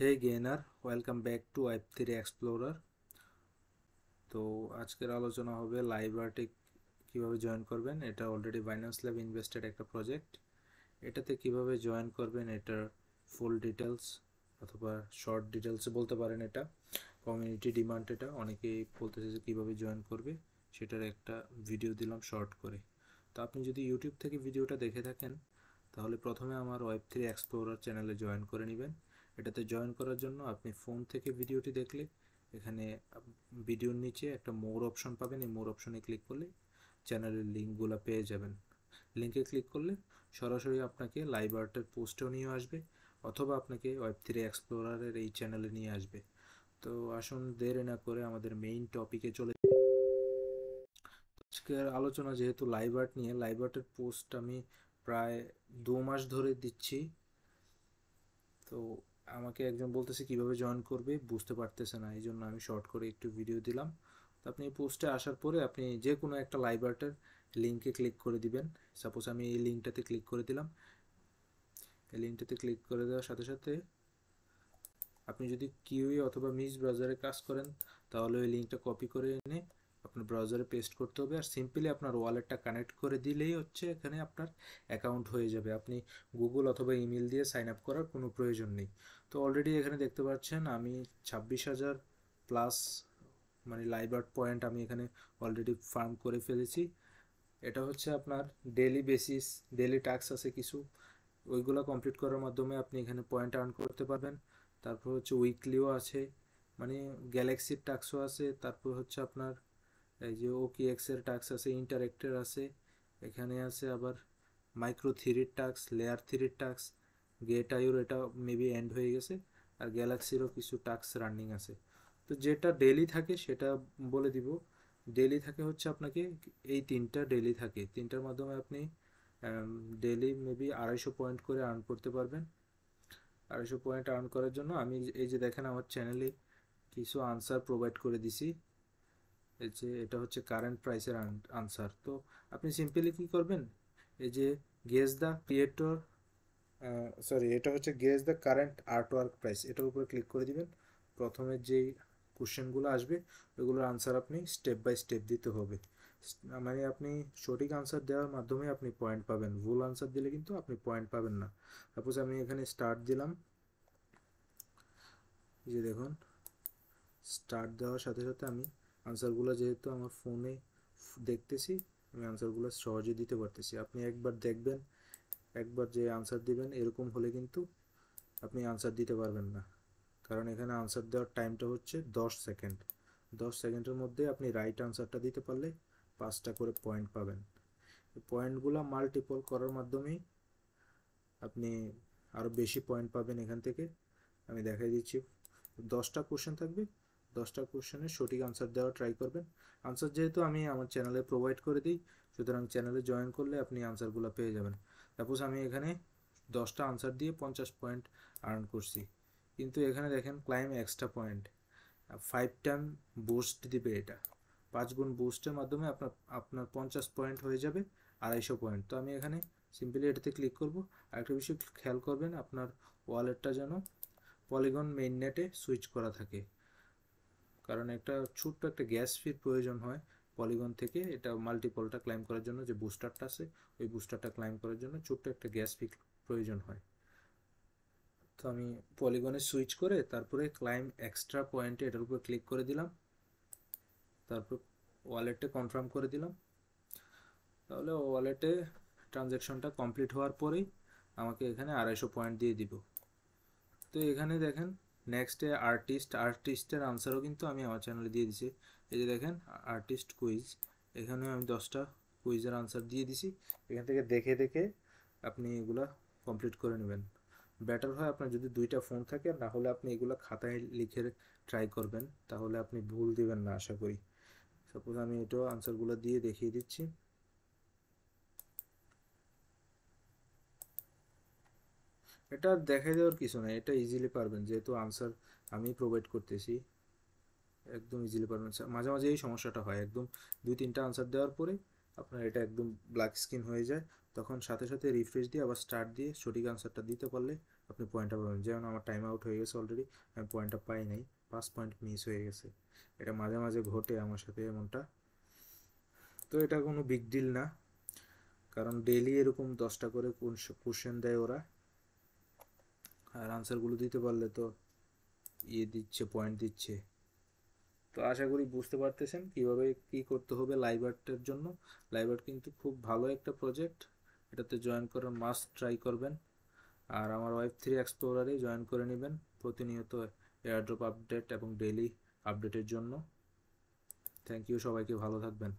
Hey gainer, welcome back to Web3 Explorer। তো আজকের আলোচনা হবে লাইভআর্টে কিভাবে জয়েন করবেন। এটা অলরেডি বাইন্যান্স ল্যাব ইনভেস্টেড একটা প্রজেক্ট। এটাতে কিভাবে জয়েন করবেন এটার ফুল ডিটেলস অথবা শর্ট ডিটেলস বলতে পারেন। এটা কমিউনিটি ডিমান্ড, এটা অনেকেই বলতেছে যে কীভাবে জয়েন করবে সেটার একটা ভিডিও দিলাম শর্ট করে। তো আপনি যদি ইউটিউব থেকে ভিডিওটা দেখে থাকেন তাহলে প্রথমে আমার Web3 এক্সপ্লোরার চ্যানেলে জয়েন করে নেবেন। এটাতে জয়েন করার জন্য আপনি ফোন থেকে ভিডিওটি দেখলে এখানে ভিডিওর নিচে একটা মোর অপশন পাবেন। এই মোর অপশনে ক্লিক করলে চ্যানেলের লিঙ্কগুলো পেয়ে যাবেন। লিঙ্কে ক্লিক করলে সরাসরি আপনাকে লাইভ আর্টের পোস্টেও নিয়ে আসবে অথবা আপনাকে Web3 এক্সপ্লোরারের এই চ্যানেলে নিয়ে আসবে। তো আসুন দেরি না করে আমাদের মেইন টপিকে চলে। আজকের আলোচনা যেহেতু লাইভ আর্ট নিয়ে, লাইভ আর্টের পোস্ট আমি প্রায় 2 মাস ধরে দিচ্ছি। তো আমাকে একজন বলতেছে কিভাবে জয়েন করবে, বুঝতে পারতেছে না, এই জন্য আমি শর্ট করে একটু ভিডিও দিলাম। তো আপনি এই পোস্টে আসার পরে আপনি যে কোনো একটা লাইভ আর্টের লিঙ্কে ক্লিক করে দিবেন। সাপোজ আমি এই লিঙ্কটাতে ক্লিক করে দিলাম। এই লিঙ্কটাতে ক্লিক করে দেওয়ার সাথে সাথে আপনি যদি কিউই অথবা মিস ব্রাউজারে কাজ করেন তাহলে ওই লিঙ্কটা কপি করে এনে আপনার ব্রাউজারে পেস্ট করতে হবে, আর সিম্পলি আপনার ওয়ালেটটা কানেক্ট করে দিলেই হচ্ছে এখানে আপনার অ্যাকাউন্ট হয়ে যাবে। আপনি গুগল অথবা ইমেল দিয়ে সাইন আপ করার কোনো প্রয়োজন নেই। তো অলরেডি এখানে দেখতে পাচ্ছেন আমি 26,000 প্লাস মানে লাইভ আর্ট পয়েন্ট আমি এখানে অলরেডি ফার্ম করে ফেলেছি। এটা হচ্ছে আপনার ডেলি বেসিস, ডেলি টাস্ক আছে কিছু, ওইগুলো কমপ্লিট করার মাধ্যমে আপনি এখানে পয়েন্ট আর্ন করতে পারবেন। তারপর হচ্ছে উইকলিও আছে, মানে গ্যালাক্সির টাস্কও আছে। তারপর হচ্ছে আপনার এই যে OKX-এর টাস্ক আছে, ইন্টারেক্টের আছে, এখানে আছে আবার মাইক্রো থ্রির টাস্ক, লেয়ার থ্রির টাস্ক, গেট আইওর এটা মেবি এন্ড হয়ে গেছে, আর গ্যালাক্সিরও কিছু টাস্ক রানিং আছে। তো যেটা ডেলি থাকে সেটা বলে দিব। ডেলি থাকে হচ্ছে আপনাকে এই তিনটা ডেলি থাকে, তিনটার মাধ্যমে আপনি ডেলি মেবি 250 পয়েন্ট করে আর্ন করতে পারবেন। 250 পয়েন্ট আর্ন করার জন্য আমি এই যে দেখেন আমার চ্যানেলে কিছু আনসার প্রোভাইড করে দিছি। এই যে এটা হচ্ছে কারেন্ট প্রাইসের আনসার। তো আপনি সিম্পলি কি করবেন, এই যে গেস দ্য ক্রিয়েটর, সরি এটা হচ্ছে guess the current artwork price, এটার উপরে ক্লিক করে দিবেন। প্রথমে যেই কোশ্চেনগুলো আসবে ওইগুলোর আনসার আপনি স্টেপ বাই স্টেপ দিতে হবে। মানে আপনি সঠিক আনসার দেওয়ার মাধ্যমে আপনি পয়েন্ট পাবেন, ভুল আনসার দিলে কিন্তু আপনি পয়েন্ট পাবেন না। সাপোজ আমি এখানে স্টার্ট দিলাম, এই যে দেখুন স্টার্ট দেওয়ার সাথে সাথে আমি আনসারগুলো যেহেতু আমার ফোনে দেখতেছি, আমি আনসারগুলো সহজে দিতে পারতেছি। আপনি একবার দেখবেন, একবার যে আনসার দিবেন এরকম হলে কিন্তু আপনি আনসার দিতে পারবেন না, কারণ এখানে আনসার দেওয়ার টাইমটা হচ্ছে 10 সেকেন্ড। 10 সেকেন্ডের মধ্যে আপনি রাইট আনসারটা দিতে পারলে 5টা করে পয়েন্ট পাবেন। পয়েন্টগুলো মাল্টিপল করার মাধ্যমেই আপনি আরও বেশি পয়েন্ট পাবেন এখান থেকে। আমি দেখাই দিচ্ছি, 10টা কোশ্চেন থাকবে, 10টা কোশ্চেনের সঠিক আনসার দেওয়ার ট্রাই করবেন। আনসার যেহেতু আমি আমার চ্যানেলে প্রোভাইড করে দিই, সুতরাং চ্যানেলে জয়েন করলে আপনি আনসারগুলো পেয়ে যাবেন। সাপোজ আমি এখানে 10টা আনসার দিয়ে 50 পয়েন্ট আর্ন করছি, কিন্তু এখানে দেখেন claim extra point 5 time boost দিবে। এটা 5 গুণ বুস্টের মাধ্যমে আপনার আপনার 50 পয়েন্ট হয়ে যাবে 250 পয়েন্ট। তো আমি এখানে সিম্পলি এটাতে ক্লিক করব। আরেকটা বিষয় খেয়াল করবেন, আপনার ওয়ালেটটা যেন পলিগন মেইন নেটে সুইচ করা থাকে, কারণ একটা ছোট্ট একটা গ্যাস ফির প্রয়োজন হয় পলিগন থেকে এটা মাল্টিপলটা ক্লাইম করার জন্য। যে বুস্টারটা আছে ওই বুস্টারটা ক্লাইম করার জন্য ছোট্ট একটা গ্যাস ফি প্রয়োজন হয়। তো আমি পলিগনে সুইচ করে তারপরে ক্লাইম এক্সট্রা পয়েন্টে এটার উপর ক্লিক করে দিলাম, তারপর ওয়ালেটে কনফার্ম করে দিলাম। তাহলে ওয়ালেটে ট্রানজ্যাকশনটা কমপ্লিট হওয়ার পরেই আমাকে এখানে 250 পয়েন্ট দিয়ে দিব। তো এখানে দেখেন নেক্সটে আর্টিস্টের আনসারও কিন্তু আমি আমার চ্যানেলে দিয়ে দিছি। এই যে দেখেন আর্টিস্ট কুইজ, এখানে আমি 10টা কুইজের আনসার দিয়ে দিছি। এখান থেকে দেখে দেখে আপনি এগুলা কমপ্লিট করে নেবেন। বেটার হয় আপনার যদি 2টা ফোন থাকে, না হলে আপনি এগুলো খাতায় লিখে ট্রাই করবেন, তাহলে আপনি ভুল দিবেন না আশা করি। সাপোজ আমি এটাও আনসারগুলো দিয়ে দেখিয়ে দিচ্ছি। এটা দেখাই দেওয়ার কিছু নাই, এটা ইজিলি পারবেন যেহেতু আনসার আমি প্রোভাইড করতেছি, একদম ইজিলি পারবেন। মাঝে মাঝে এই সমস্যাটা হয়, একদম 2-3টা আনসার দেওয়ার পরে আপনার এটা একদম ব্ল্যাক স্ক্রিন হয়ে যায়, তখন সাথে সাথে রিফ্রেশ দিয়ে আবার স্টার্ট দিয়ে সঠিক আনসারটা দিতে পারলে আপনি পয়েন্টটা পাবেন। যেমন আমার টাইম আউট হয়ে গেছে অলরেডি, আমি পয়েন্টটা পাই নাই, 5 পয়েন্ট মিস হয়ে গেছে। এটা মাঝে মাঝে ঘটে আমার সাথে এমনটা। তো এটা কোনো বিগ ডিল না, কারণ ডেইলি এরকম 10টা করে কোশ্চেন দেয় ওরা, আর আনসারগুলো দিতে পারলে তো দিচ্ছে, পয়েন্ট দিচ্ছে। তো আশা করি বুঝতে পারতেছেন কিভাবে কি করতে হবে লাইভ আর্টের জন্য। লাইভ আর্ট কিন্তু খুব ভালো একটা প্রজেক্ট, এটাতে জয়েন করার মাস্ট ট্রাই করবেন। আর আমার ওয়েব3 এক্সপ্লোরারে জয়েন করে নেবেন প্রতিনিয়ত এয়ারড্রপ আপডেট এবং ডেইলি আপডেটের জন্য। থ্যাংক ইউ, সবাইকে ভালো থাকবেন।